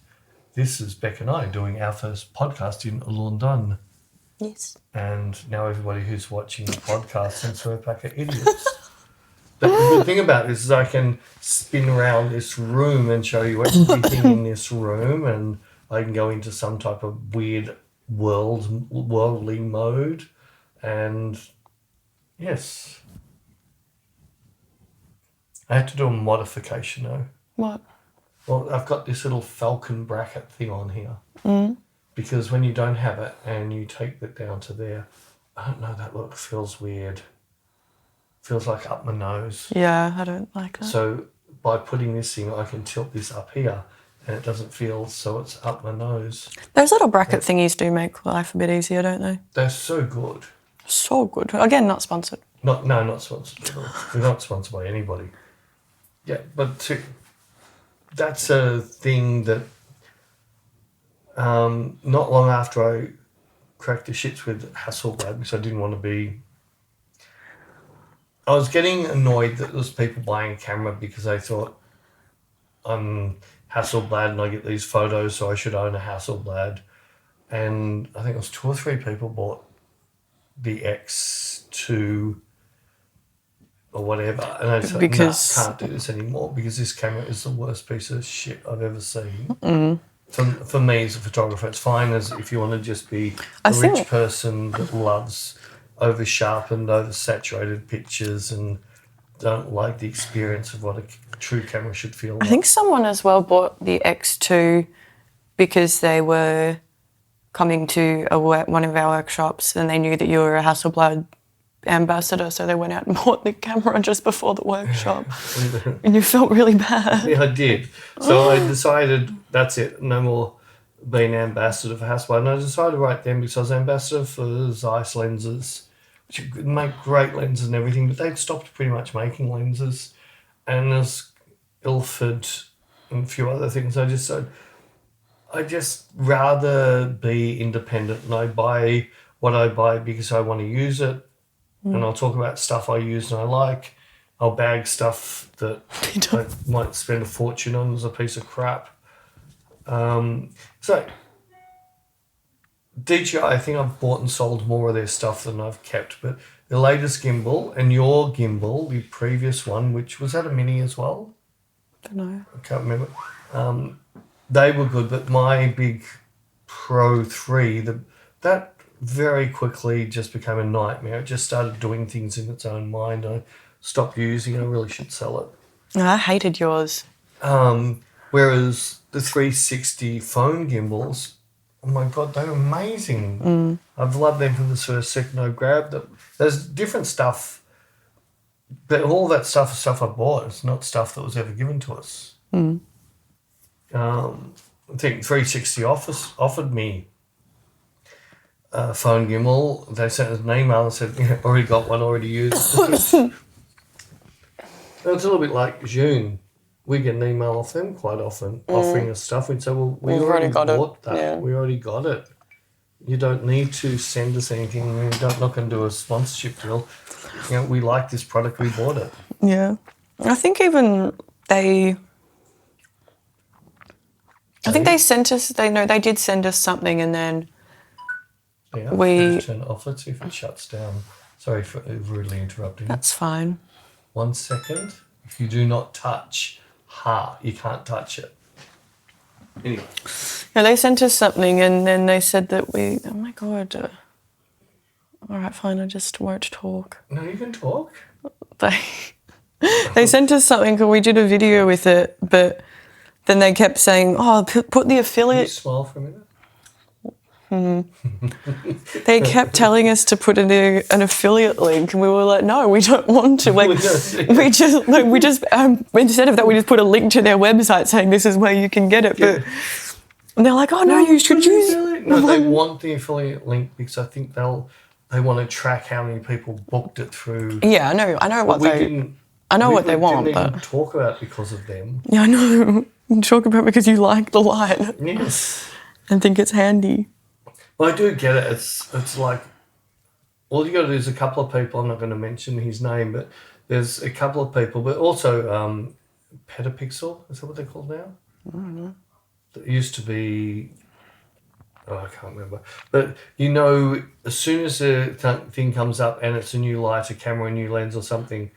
this is Bec and I doing our first podcast in London. Yes. And now everybody who's watching the podcast thinks we're a pack of idiots. But the good thing about this is I can spin around this room and show you everything in this room, and I can go into some type of weird worldly mode. And yes, I had to do a modification though. What? Well, I've got this little falcon bracket thing on here. Mm. Because when you don't have it and you take that down to there, I don't know, that look feels weird. Feels like up my nose. Yeah, I don't like that. So by putting this thing, I can tilt this up here and it doesn't feel so it's up my nose. Those little bracket thingies do make life a bit easier, don't they? They're so good. So good. Again, not sponsored. Not sponsored at all. We're not sponsored by anybody. Yeah, but that's a thing that not long after I cracked the shits with Hasselblad, because I didn't want to be... I was getting annoyed that there was people buying a camera because they thought I'm Hasselblad and I get these photos, so I should own a Hasselblad. And I think it was 2 or 3 people bought the X2 or whatever. And I said, Because- nah, can't do this anymore because this camera is the worst piece of shit I've ever seen. Mm. For me as a photographer, it's fine as if you want to just be I a think- rich person that loves over-sharpened, over-saturated pictures and don't like the experience of what a true camera should feel like. I think someone as well bought the X2 because they were coming to one of our workshops and they knew that you were a Hasselblad ambassador, so they went out and bought the camera just before the workshop. And you felt really bad. Yeah, I did. So I decided that's it, no more being ambassador for Hasselblad. And I decided to write them because I was ambassador for Zeiss lenses, which make great lenses and everything, but they'd stopped pretty much making lenses. And there's Ilford and a few other things. I just rather be independent, and I buy what I buy because I want to use it. And I'll talk about stuff I use and I like. I'll bag stuff that I might spend a fortune on as a piece of crap. So DJI, I think I've bought and sold more of their stuff than I've kept. But the latest gimbal and your gimbal, the previous one, which was that a mini as well? Don't know. I can't remember. They were good, but my big Pro 3, that very quickly just became a nightmare. It just started doing things in its own mind. I stopped using it. I really should sell it. No, I hated yours. Whereas the 360 phone gimbals, oh my God, they're amazing. I've loved them from the first second I grabbed them. There's different stuff, but all that stuff is stuff I bought. It's not stuff that was ever given to us. I think 360 offered me a phone gimbal. They sent us an email and said, yeah, already got one, already used. It's a little bit like June. We get an email off them quite often offering us stuff. We'd say, well, we We've already got it. bought that. Yeah. We already got it. You don't need to send us anything. We're not going to do a sponsorship deal. You know, we like this product. We bought it. Yeah. I think even they sent us, they did send us something and then Yeah, we... turn it off. Let's see if it shuts down. Sorry for rudely interrupting. That's fine. 1 second. If you do not touch heart, you can't touch it. Anyway. Yeah, they sent us something and then they said that oh my God. All right, fine, I just won't talk. No, you can talk. They sent us something because we did a video with it, but then they kept saying, oh, put the Can you affiliate... smile for a minute? They kept telling us to put in an affiliate link, and we were like, "No, we don't want to." Like, we just instead of that, we just put a link to their website saying this is where you can get it. But and they're like, "Oh no, you should use." No, they want the affiliate link because I think they want to track how many people booked it through. Yeah, I know what they want, didn't even but talk about it because of them. yeah, I know. You talk about it because you like the line Yes. and think it's handy. Well, I do get it. It's like all you got to do is a couple of people. I'm not going to mention his name, but there's a couple of people, but also Peter Pixel. Is that what they're called now? I don't know. It used to be. Oh, I can't remember. But, you know, as soon as a thing comes up and it's a new light, a camera, a new lens or something,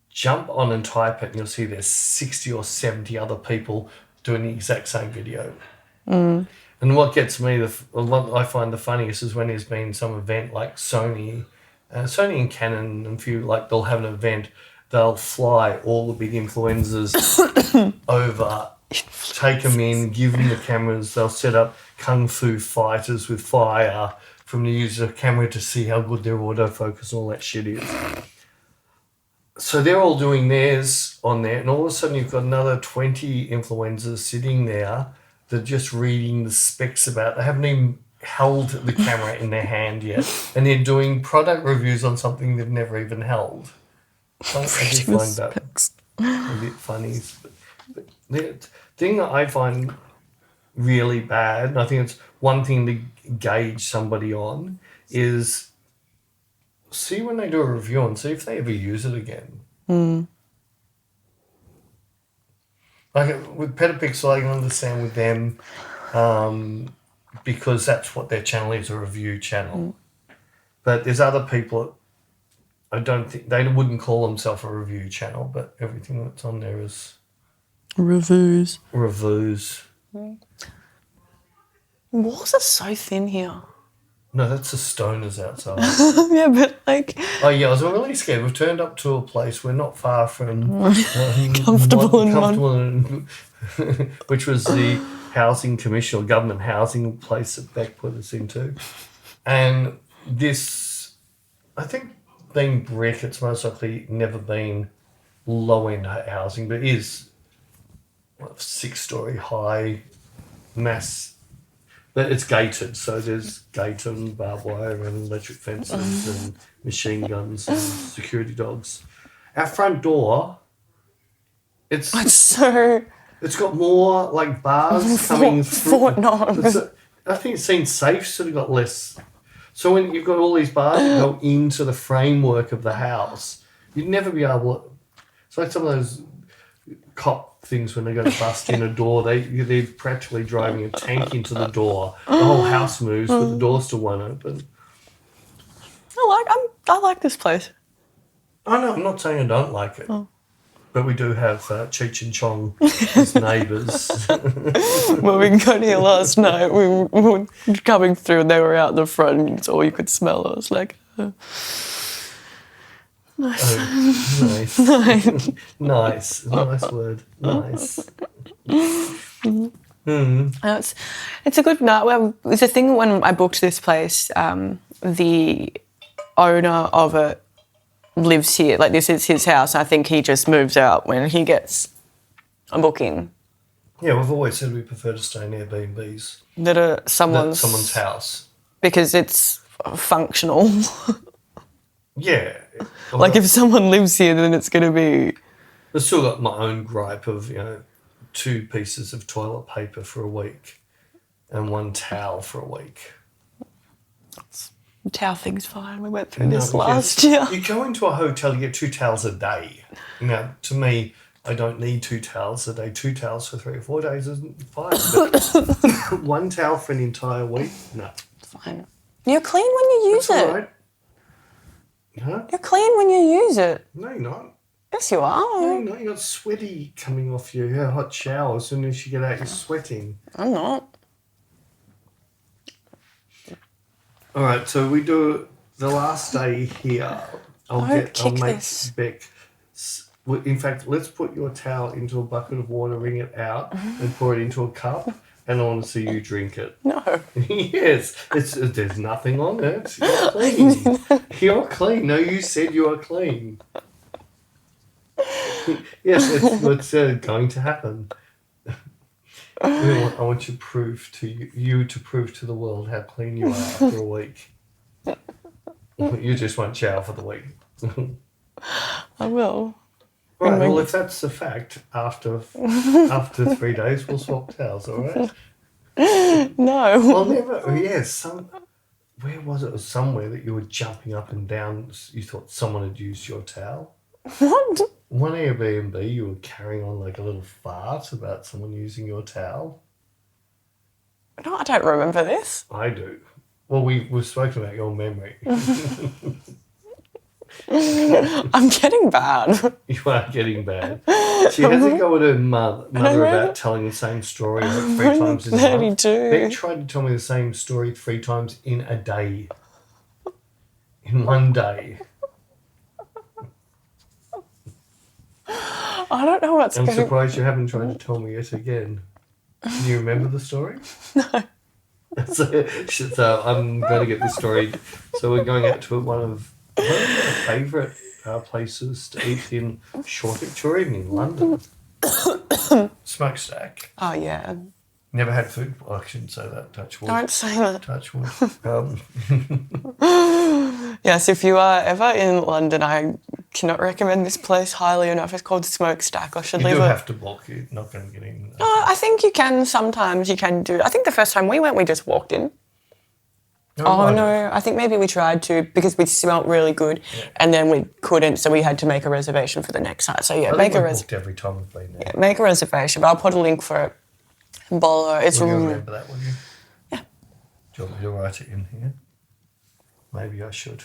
jump on and type it and you'll see there's 60 or 70 other people doing the exact same video. Mm. And what gets me, what I find the funniest is when there's been some event like Sony and Canon and few, like they'll have an event, they'll fly all the big influencers over, take them in, give them the cameras, they'll set up kung fu fighters with fire from the user camera to see how good their autofocus and all that shit is. So they're all doing theirs on there, and all of a sudden you've got another 20 influencers sitting there that are just reading the specs about. They haven't even held the camera in their hand yet, and they're doing product reviews on something they've never even held. I do find that a bit funny. But the thing that I find really bad, and I think it's one thing to gauge somebody on, is see when they do a review and see if they ever use it again. Mm. Like with Peter Pixel, I can understand with them because that's what their channel is, a review channel. Mm. But there's other people, I don't think, they wouldn't call themselves a review channel, but everything that's on there is... Reviews. Reviews. Mm. Walls are so thin here. No, that's the stoners outside. Yeah, but like... Oh, yeah, I was really scared. We've turned up to a place we're not far from... comfortable which was the housing commission or government housing place that Bec put us into. And this, I think being brick, it's most likely never been low-end housing, but it is 6-story high mass. But it's gated, so there's gate and barbed wire and electric fences and machine guns and security dogs. Our front door, it's got more like bars coming through. Fort Knox. I think it's seen safe, sort of got less. So when you've got all these bars that go into the framework of the house, you'd never be able to... It's like some of those cop things when they go to bust in a door, they're practically driving a tank into the door. The whole house moves, but the door still won't open. I like this place. I know, I'm not saying I don't like it. Oh. But we do have Cheech and Chong as neighbours. Well, we got here last night. We were coming through and they were out the front and it's all you could smell. I was like... Nice. Oh, nice. Nice. Nice. Nice word. Nice. It's a good night. Well, it's a thing when I booked this place, the owner of it lives here. Like, this is his house. I think he just moves out when he gets a booking. Yeah, we've always said we prefer to stay in Airbnbs. That are someone's house. Because it's functional. Yeah. Like, if someone lives here, then it's going to be... I've still got my own gripe of, 2 pieces of toilet paper for a week and 1 towel for a week. The towel thing's fine. We went through this last year. You go into a hotel, you get 2 towels a day. Now, to me, I don't need 2 towels a day. 2 towels for 3 or 4 days isn't fine. But 1 towel for an entire week? No. Fine. You're clean when you use it. All right. Huh? You're clean when you use it. No, you're not. Yes, you are. No, you're not. You got sweaty coming off you. Yeah, hot shower. As soon as you get out, you're sweating. I'm not. All right, so we do the last day here. I'll make this. Bec. In fact, let's put your towel into a bucket of water, wring it out, and pour it into a cup. And I want to see you drink it. No. Yes. There's nothing on it. You're clean. You're clean. No, you said you are clean. Yes, it's what's going to happen. I want you to prove to you to prove to the world how clean you are for a week. You just won't shower for the week. I will. Right, well, if that's the fact, after 3 days, we'll swap towels, all right? No. I'll never, yes, where was it? It was somewhere that you were jumping up and down. You thought someone had used your towel. What? One Airbnb, you were carrying on like a little fart about someone using your towel. No, I don't remember this. I do. Well, we've spoken about your memory. I'm getting bad. You are getting bad. She has to go with her mother about telling the same story like 3 times in a month. 32. Beck tried to tell me the same story 3 times in a day. In one day. I don't know what's I'm going. surprised you haven't tried to tell me it again. Can you remember the story? No. So I'm going to get this story. So we're going out to one of my favourite places to eat in Short Victoria in London. Smokestack. Oh yeah. Never had food. Well, I shouldn't say that. Touch wood. Don't say that. Touch wood. Yes, if you are ever in London, I cannot recommend this place highly enough. It's called Smokestack. I should You leave do it. have to book. You're not going to get in. I think you can sometimes. You can do. I think the first time we went, we just walked in. No, I think maybe we tried to because we smelled really good, and then we couldn't, so we had to make a reservation for the next night. So yeah, make a reservation. Every time we've been there. Yeah, make a reservation. But I'll put a link for it below. It's Will you really. remember that, will you? Yeah. Do you want me to write it in here? Maybe I should.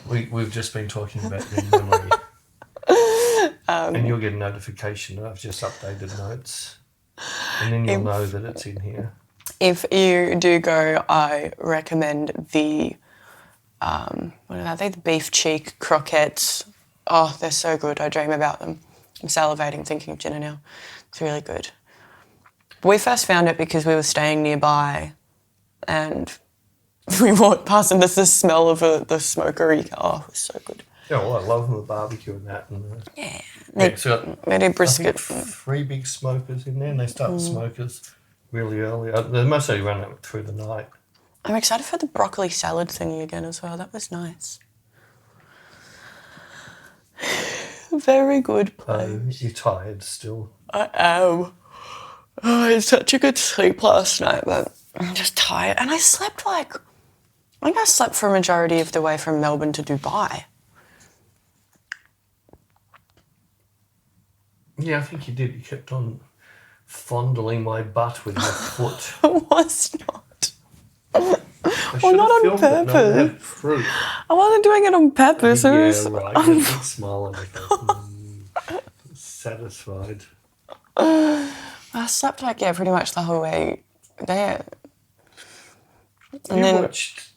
We've just been talking about your memory. And you'll get a notification that I've just updated notes. And then you'll know that it's in here. If you do go, I recommend the, what are they? The beef cheek croquettes. Oh, they're so good. I dream about them. I'm salivating thinking of dinner now. It's really good. We first found it because we were staying nearby and we walked past and there's the smell of the smokery. Oh, it was so good. Yeah, well, I love the barbecue and that. And Yeah. so They do brisket. I think 3 big smokers in there, and they start the smokers really early. They mostly run it through the night. I'm excited for the broccoli salad thingy again as well. That was nice. Very good place. You're tired still. I am. Oh, I had such a good sleep last night, but I'm just tired. And I slept I think I slept for a majority of the way from Melbourne to Dubai. Yeah, I think you did. You kept on fondling my butt with your foot. It was not. I Well, not on filmed it. No, purpose. it had fruit. I wasn't doing it on purpose. It was, Yeah, right. You had a big smile on your face. Satisfied. I slept pretty much the whole way there. And You then watched...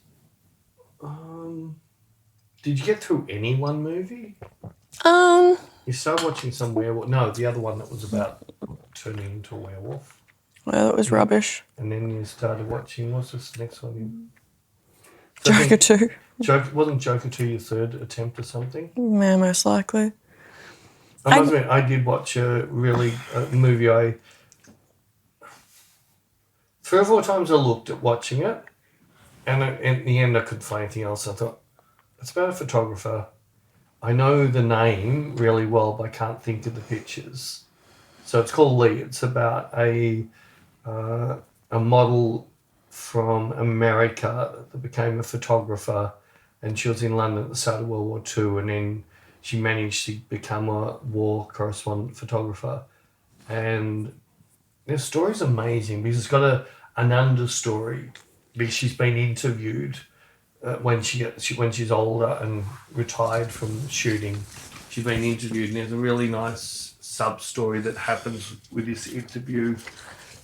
did you get through any one movie? You started watching some werewolf. No, the other one that was about turning into a werewolf. well, it was rubbish. And then you started watching, what's this next one? Joker 2. Wasn't Joker 2 your third attempt or something? Yeah, most likely. I must admit, I did watch a movie. 3 or 4 times I looked at watching it, and in the end I couldn't find anything else. I thought, it's about a photographer. I know the name really well, but I can't think of the pictures. So it's called Lee. It's about a model from America that became a photographer, and she was in London at the start of World War II, and then she managed to become a war correspondent photographer. And the story's amazing because it's got an understory, because she's been interviewed when she's older and retired from shooting. She's been interviewed, and there's a really nice sub-story that happens with this interview.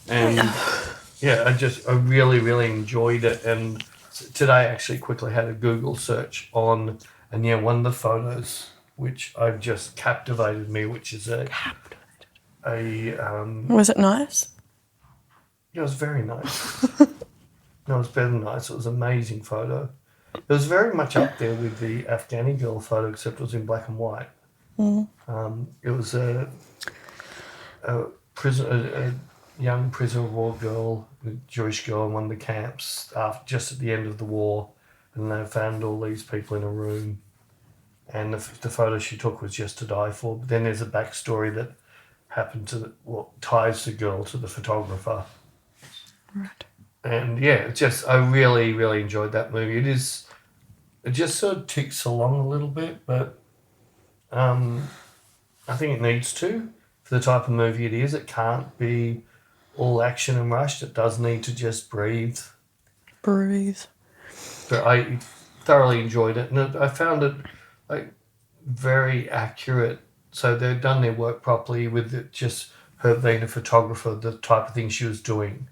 And yeah, I really, really enjoyed it. And today I actually quickly had a Google search on, and yeah, one of the photos which I've just captivated me, which is Was it nice? it was very nice. No, it was better than nice. It was an amazing photo. It was very much up there with the Afghani girl photo, except it was in black and white. It was a young prisoner of war girl, a Jewish girl in one of the camps just at the end of the war, and they found all these people in a room, and the photo she took was just to die for. But then there's a backstory that happened ties the girl to the photographer. Right. And yeah, I really, really enjoyed that movie. It just sort of ticks along a little bit, but I think it needs to for the type of movie it is. It can't be all action and rushed. It does need to just breathe. Breathe. But I thoroughly enjoyed it, and I found it like very accurate. So they've done their work properly with it, just her being a photographer, the type of thing she was doing.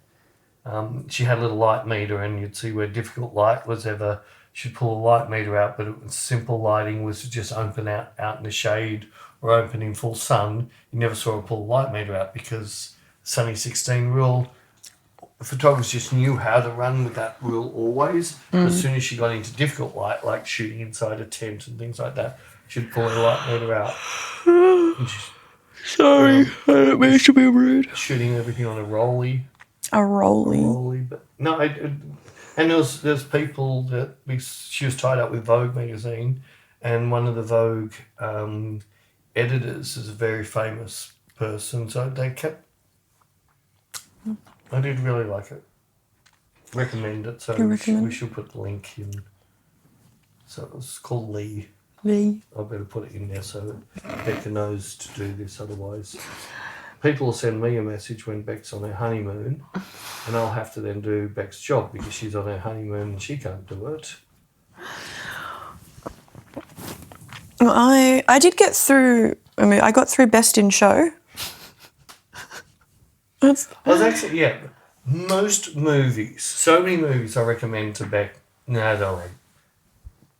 She had a little light meter, and you'd see where difficult light was ever. She'd pull a light meter out, but it was simple lighting was to just open out in the shade or open in full sun. You never saw her pull a light meter out because Sunny 16 rule. Photographers just knew how to run with that rule always. As soon as she got into difficult light, like shooting inside a tent and things like that, she'd pull her light meter out. Sorry, I don't mean to be rude. Shooting everything on a rolly. A rolly. But no, and there's people that she was tied up with Vogue magazine, and one of the Vogue editors is a very famous person, so they kept. I did really like it. Recommend it. So we should put the link in. So it's called Lee. I better put it in there so that Becca knows to do this. Otherwise, people will send me a message when Beck's on her honeymoon, and I'll have to then do Beck's job because she's on her honeymoon and she can't do it. Well, I did get through. I mean, I got through Best in Show. I was actually, most movies, so many movies I recommend to Beck. No, I don't like.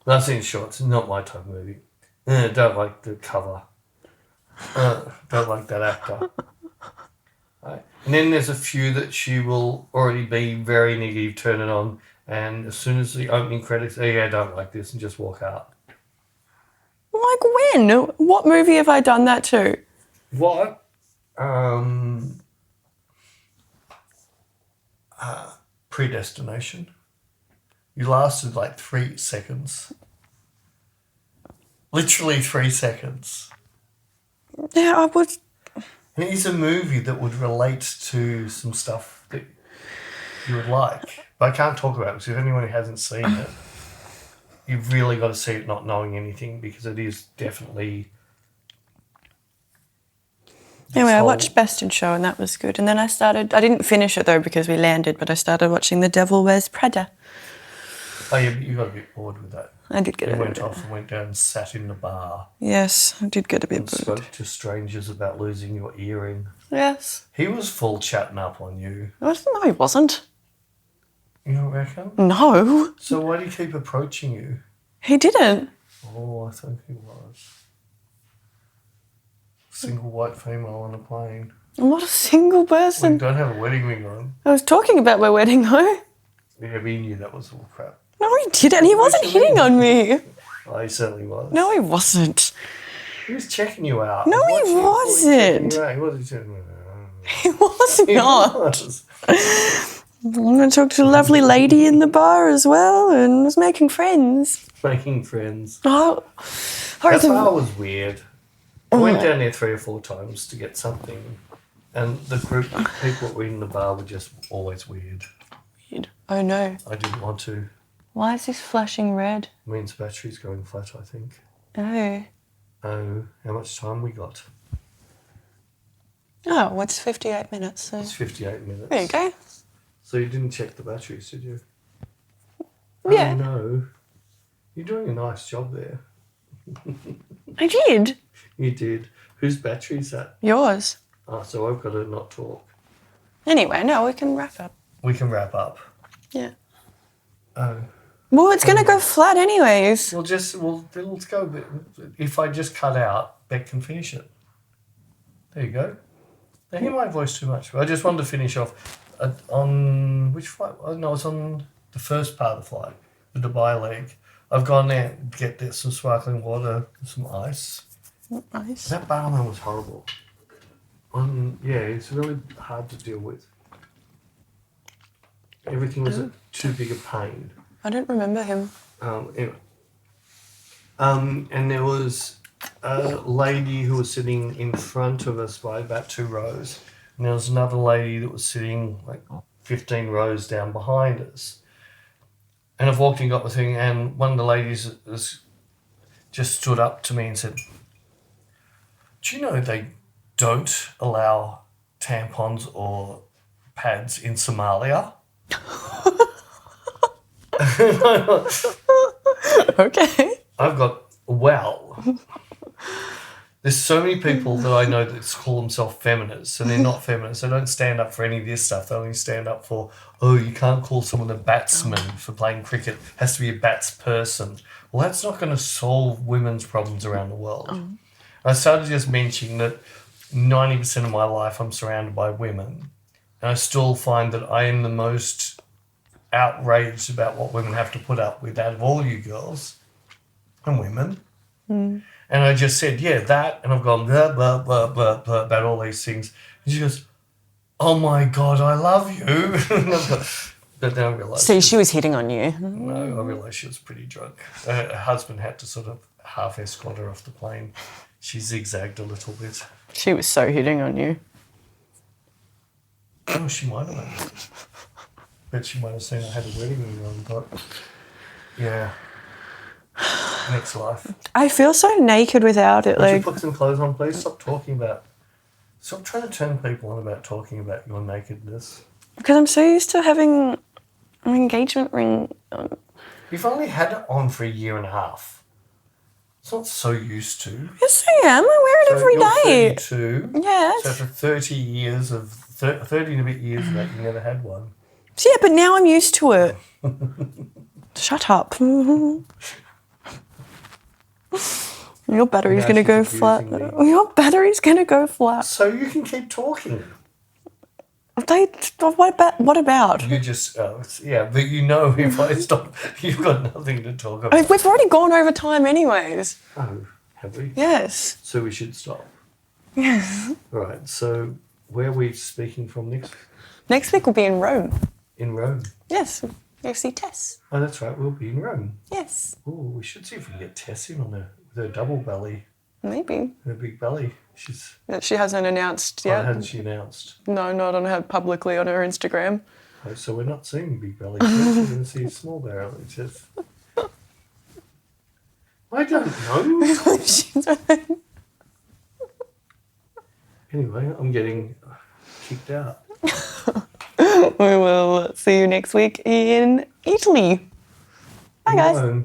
I've seen shorts, not my type of movie. Don't like the cover. Don't like that actor. Right. And then there's a few that she will already be very negative, turn it on, and as soon as the opening credits, I don't like this, and just walk out. Like when? What movie have I done that to? What? Predestination. You lasted like 3 seconds. Literally 3 seconds. Yeah, I was. And it is a movie that would relate to some stuff that you would like. But I can't talk about it because if anyone who hasn't seen it, you've really got to see it not knowing anything because it is definitely... Anyway, I watched Best in Show and that was good. And then I didn't finish it though because we landed, but I started watching The Devil Wears Prada. Oh, you got a bit bored with that. I did get You went off and went down and sat in the bar. Yes, I did get a bit bored. Spoke to strangers about losing your earring. Yes. He was full chatting up on you. No, he wasn't. You don't reckon? No. So why do you keep approaching you? He didn't. Oh, I think he was. Single white female on a plane. I'm not a single person. We don't have a wedding ring on. I was talking about my wedding though. Yeah, but he knew that was all crap. No, he didn't. He wasn't hitting on me. Oh, he certainly was. No, he wasn't. He was checking you out. No, he wasn't. He wasn't checking you out. He was He not. was. I'm going to talk to a lovely lady in the bar as well and was making friends. Making friends. Oh, That bar was weird. I went down there 3 or 4 times to get something, and the group of people that were in the bar were just always weird. Oh no. I didn't want to. Why is this flashing red? Means the battery's going flat, I think. Oh. Oh, how much time we got? Oh, well, it's 58 minutes. So. It's 58 minutes. There you go. So you didn't check the batteries, did you? Yeah. Oh, no. You're doing a nice job there. I did. You did. Whose battery is that? Yours. Oh, so I've got to not talk. Anyway, no, we can wrap up. We can wrap up. Yeah. Oh. Well, it's going to go flat anyways. Let's go. If I just cut out, Beck can finish it. There you go. I hear my voice too much. I just wanted to finish off on which flight? Oh, no, it's on the first part of the flight, the Dubai leg. I've gone there to get some sparkling water, some ice. Nice. That barman was horrible. It's really hard to deal with. Everything was too big a pain. I don't remember him. Anyway. And there was a lady who was sitting in front of us by about 2 rows. And there was another lady that was sitting like 15 rows down behind us. And I've walked and got the thing, and one of the ladies has just stood up to me and said, "Do you know they don't allow tampons or pads in Somalia?" Okay. I've got, wow. There's so many people that I know that call themselves feminists, and they're not feminists. They don't stand up for any of this stuff. They only stand up for, oh, you can't call someone a batsman for playing cricket. It has to be a bats person. Well, that's not going to solve women's problems around the world. I started just mentioning that 90% of my life I'm surrounded by women, and I still find that I am the most outraged about what women have to put up with out of all you girls and women. And I just said, yeah, that, and I've gone blah, blah, blah, blah, blah, about all these things. And she goes, oh my God, I love you. And I've gone, but then I realised... So she was hitting on you? No, I realised she was pretty drunk. Her husband had to sort of half escort her off the plane. She zigzagged a little bit. She was so hitting on you. Oh, she might have been. Bet she might have seen I had a wedding ring on, but yeah. Next life. I feel so naked without it. Would you put some clothes on, please? Stop trying to turn people on about talking about your nakedness. Because I'm so used to having an engagement ring on. You've only had it on for a year and a half. It's not so used to. Yes, I am. I wear it every day. You're 32. Yes. So for 30 and a bit years of that, you never had one. So yeah, but now I'm used to it. Shut up. Your battery's going to go flat. Your battery's going to go flat. So you can keep talking. What about? You just, but you know if I stop, you've got nothing to talk about. We've already gone over time anyways. Oh, have we? Yes. So we should stop. Yes. Right, so where are we speaking from next? Next week we'll be in Rome. In Rome? Yes. You'll see Tess. Oh, that's right, we'll be in Rome. Yes. Oh, we should see if we can get Tess in on with her double belly. Maybe. Her big belly. She hasn't announced yet. Hasn't she announced? No, not on her publicly on her Instagram. Oh, so we're not seeing big belly. We're going to see a small belly. Tess. I don't know. Anyway, I'm getting kicked out. We will see you next week in Italy. Bye, guys.